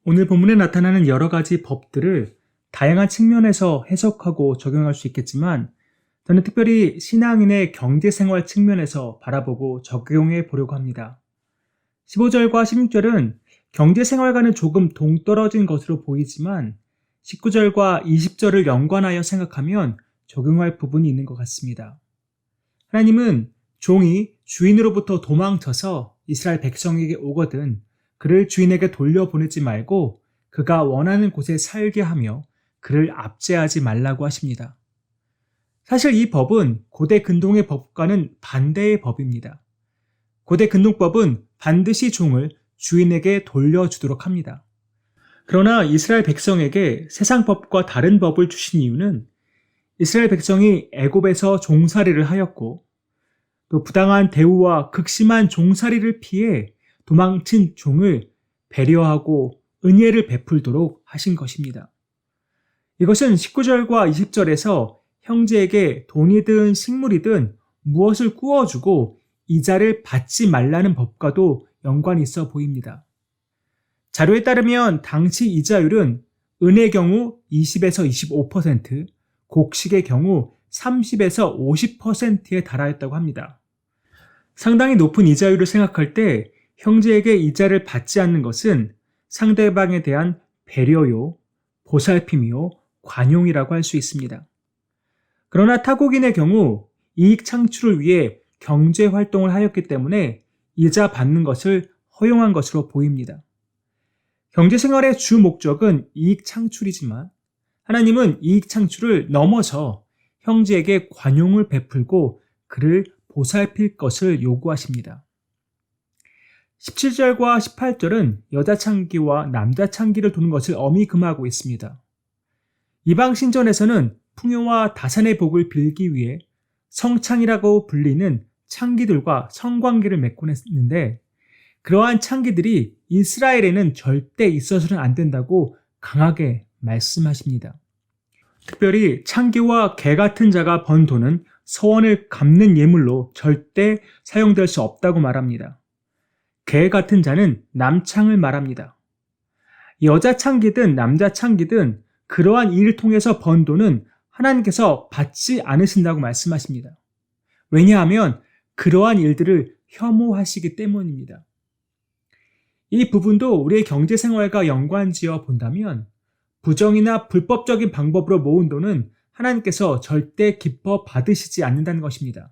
오늘 본문에 나타나는 여러 가지 법들을 다양한 측면에서 해석하고 적용할 수 있겠지만 저는 특별히 신앙인의 경제생활 측면에서 바라보고 적용해 보려고 합니다. 15절과 16절은 경제생활과는 조금 동떨어진 것으로 보이지만 19절과 20절을 연관하여 생각하면 적용할 부분이 있는 것 같습니다. 하나님은 종이 주인으로부터 도망쳐서 이스라엘 백성에게 오거든 그를 주인에게 돌려보내지 말고 그가 원하는 곳에 살게 하며 그를 압제하지 말라고 하십니다. 사실 이 법은 고대 근동의 법과는 반대의 법입니다. 고대 근동법은 반드시 종을 주인에게 돌려주도록 합니다. 그러나 이스라엘 백성에게 세상 법과 다른 법을 주신 이유는 이스라엘 백성이 애굽에서 종살이를 하였고 또 부당한 대우와 극심한 종살이를 피해 도망친 종을 배려하고 은혜를 베풀도록 하신 것입니다. 이것은 19절과 20절에서 형제에게 돈이든 식물이든 무엇을 꾸어주고 이자를 받지 말라는 법과도 연관이 있어 보입니다. 자료에 따르면 당시 이자율은 은의 경우 20에서 25%, 곡식의 경우 30에서 50%에 달하였다고 합니다. 상당히 높은 이자율을 생각할 때 형제에게 이자를 받지 않는 것은 상대방에 대한 배려요, 보살핌이요, 관용이라고 할 수 있습니다. 그러나 타국인의 경우 이익 창출을 위해 경제 활동을 하였기 때문에 이자 받는 것을 허용한 것으로 보입니다. 경제생활의 주 목적은 이익 창출이지만 하나님은 이익 창출을 넘어서 형제에게 관용을 베풀고 그를 보살필 것을 요구하십니다. 17절과 18절은 여자 창기와 남자 창기를 두는 것을 엄히 금하고 있습니다. 이방 신전에서는 풍요와 다산의 복을 빌기 위해 성창이라고 불리는 창기들과 성관계를 맺곤 했는데 그러한 창기들이 이스라엘에는 절대 있어서는 안 된다고 강하게 말씀하십니다. 특별히 창기와 개 같은 자가 번 돈은 서원을 갚는 예물로 절대 사용될 수 없다고 말합니다. 개 같은 자는 남창을 말합니다. 여자 창기든 남자 창기든 그러한 일을 통해서 번 돈은 하나님께서 받지 않으신다고 말씀하십니다. 왜냐하면 그러한 일들을 혐오하시기 때문입니다. 이 부분도 우리의 경제생활과 연관지어 본다면 부정이나 불법적인 방법으로 모은 돈은 하나님께서 절대 기뻐 받으시지 않는다는 것입니다.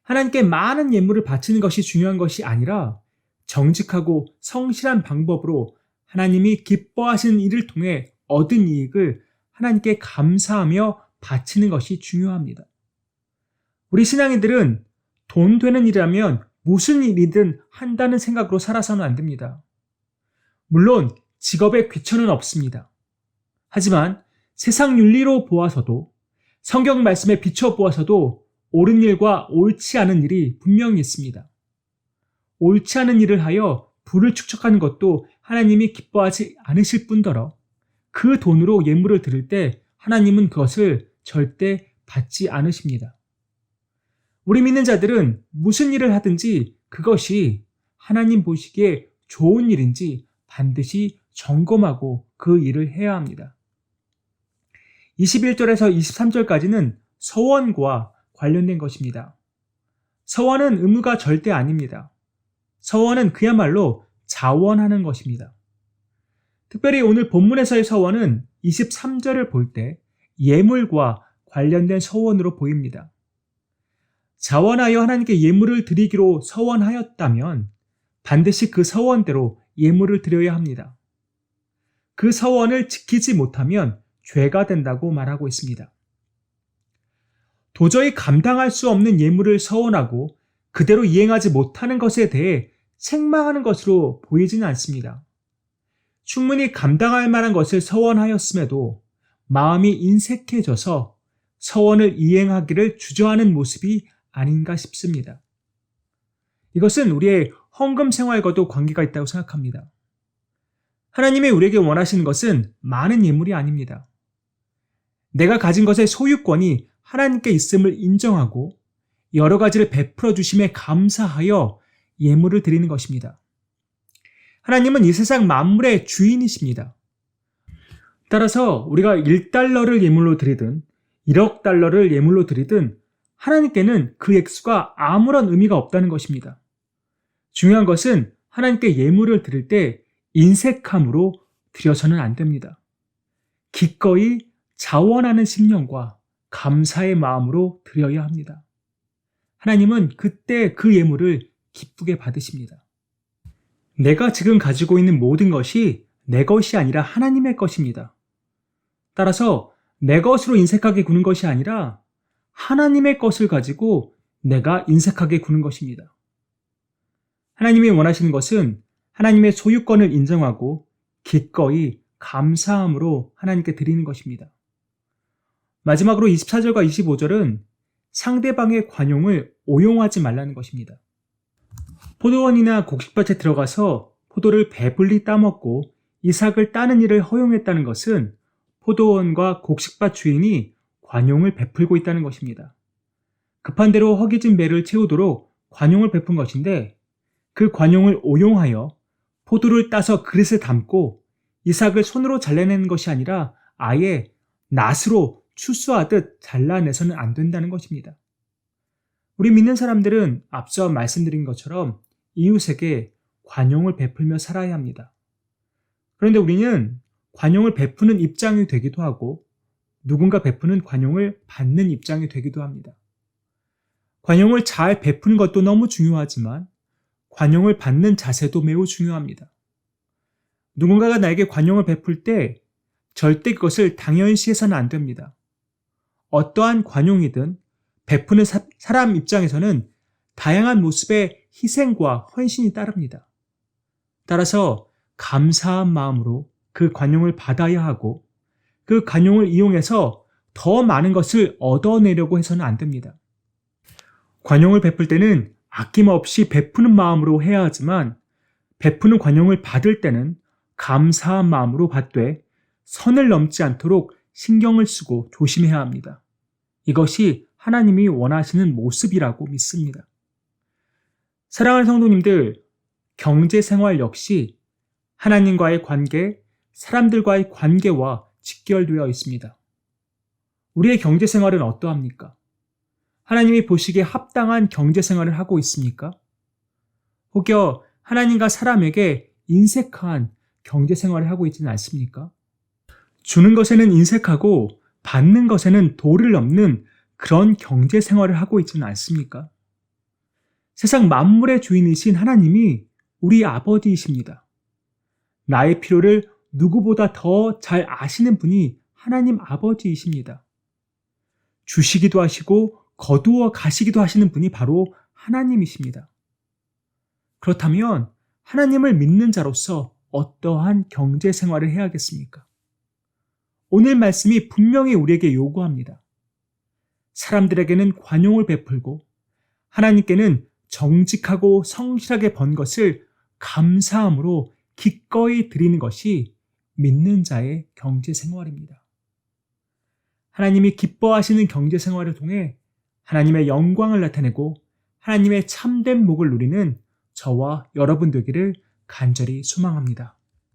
하나님께 많은 예물을 바치는 것이 중요한 것이 아니라 정직하고 성실한 방법으로 하나님이 기뻐하시는 일을 통해 얻은 이익을 하나님께 감사하며 바치는 것이 중요합니다. 우리 신앙인들은 돈 되는 일이라면 무슨 일이든 한다는 생각으로 살아서는 안 됩니다. 물론 직업에 귀천은 없습니다. 하지만 세상 윤리로 보아서도 성경 말씀에 비춰 보아서도 옳은 일과 옳지 않은 일이 분명히 있습니다. 옳지 않은 일을 하여 부를 축적하는 것도 하나님이 기뻐하지 않으실 뿐더러 그 돈으로 예물을 드릴 때 하나님은 그것을 절대 받지 않으십니다. 우리 믿는 자들은 무슨 일을 하든지 그것이 하나님 보시기에 좋은 일인지 반드시 점검하고 그 일을 해야 합니다. 21절에서 23절까지는 서원과 관련된 것입니다. 서원은 의무가 절대 아닙니다. 서원은 그야말로 자원하는 것입니다. 특별히 오늘 본문에서의 서원은 23절을 볼 때 예물과 관련된 서원으로 보입니다. 자원하여 하나님께 예물을 드리기로 서원하였다면 반드시 그 서원대로 예물을 드려야 합니다. 그 서원을 지키지 못하면 죄가 된다고 말하고 있습니다. 도저히 감당할 수 없는 예물을 서원하고 그대로 이행하지 못하는 것에 대해 책망하는 것으로 보이지는 않습니다. 충분히 감당할 만한 것을 서원하였음에도 마음이 인색해져서 서원을 이행하기를 주저하는 모습이 아닌가 싶습니다. 이것은 우리의 헌금 생활과도 관계가 있다고 생각합니다. 하나님이 우리에게 원하시는 것은 많은 예물이 아닙니다. 내가 가진 것의 소유권이 하나님께 있음을 인정하고 여러 가지를 베풀어 주심에 감사하여 예물을 드리는 것입니다. 하나님은 이 세상 만물의 주인이십니다. 따라서 우리가 1달러를 예물로 드리든 1억 달러를 예물로 드리든 하나님께는 그 액수가 아무런 의미가 없다는 것입니다. 중요한 것은 하나님께 예물을 드릴 때 인색함으로 드려서는 안 됩니다. 기꺼이 자원하는 심령과 감사의 마음으로 드려야 합니다. 하나님은 그때 그 예물을 기쁘게 받으십니다. 내가 지금 가지고 있는 모든 것이 내 것이 아니라 하나님의 것입니다. 따라서 내 것으로 인색하게 구는 것이 아니라 하나님의 것을 가지고 내가 인색하게 구는 것입니다. 하나님이 원하시는 것은 하나님의 소유권을 인정하고 기꺼이 감사함으로 하나님께 드리는 것입니다. 마지막으로 24절과 25절은 상대방의 관용을 오용하지 말라는 것입니다. 포도원이나 곡식밭에 들어가서 포도를 배불리 따먹고 이삭을 따는 일을 허용했다는 것은 포도원과 곡식밭 주인이 관용을 베풀고 있다는 것입니다. 급한 대로 허기진 배를 채우도록 관용을 베푼 것인데 그 관용을 오용하여 포도를 따서 그릇에 담고 이삭을 손으로 잘라내는 것이 아니라 아예 낫으로 추수하듯 잘라내서는 안 된다는 것입니다. 우리 믿는 사람들은 앞서 말씀드린 것처럼 이웃에게 관용을 베풀며 살아야 합니다. 그런데 우리는 관용을 베푸는 입장이 되기도 하고 누군가 베푸는 관용을 받는 입장이 되기도 합니다. 관용을 잘 베푸는 것도 너무 중요하지만 관용을 받는 자세도 매우 중요합니다. 누군가가 나에게 관용을 베풀 때 절대 그것을 당연시해서는 안 됩니다. 어떠한 관용이든 베푸는 사람 입장에서는 다양한 모습의 희생과 헌신이 따릅니다. 따라서 감사한 마음으로 그 관용을 받아야 하고 그 관용을 이용해서 더 많은 것을 얻어내려고 해서는 안 됩니다. 관용을 베풀 때는 아낌없이 베푸는 마음으로 해야 하지만 베푸는 관용을 받을 때는 감사한 마음으로 받되 선을 넘지 않도록 신경을 쓰고 조심해야 합니다. 이것이 하나님이 원하시는 모습이라고 믿습니다. 사랑하는 성도님들, 경제생활 역시 하나님과의 관계, 사람들과의 관계와 직결되어 있습니다. 우리의 경제생활은 어떠합니까? 하나님이 보시기에 합당한 경제생활을 하고 있습니까? 혹여 하나님과 사람에게 인색한 경제생활을 하고 있지는 않습니까? 주는 것에는 인색하고 받는 것에는 도를 넘는 그런 경제생활을 하고 있지는 않습니까? 세상 만물의 주인이신 하나님이 우리 아버지이십니다. 나의 필요를 누구보다 더 잘 아시는 분이 하나님 아버지이십니다. 주시기도 하시고 거두어 가시기도 하시는 분이 바로 하나님이십니다. 그렇다면 하나님을 믿는 자로서 어떠한 경제 생활을 해야겠습니까? 오늘 말씀이 분명히 우리에게 요구합니다. 사람들에게는 관용을 베풀고 하나님께는 정직하고 성실하게 번 것을 감사함으로 기꺼이 드리는 것이 믿는 자의 경제 생활입니다. 하나님이 기뻐하시는 경제 생활을 통해 하나님의 영광을 나타내고 하나님의 참된 복을 누리는 저와 여러분 되기를 간절히 소망합니다.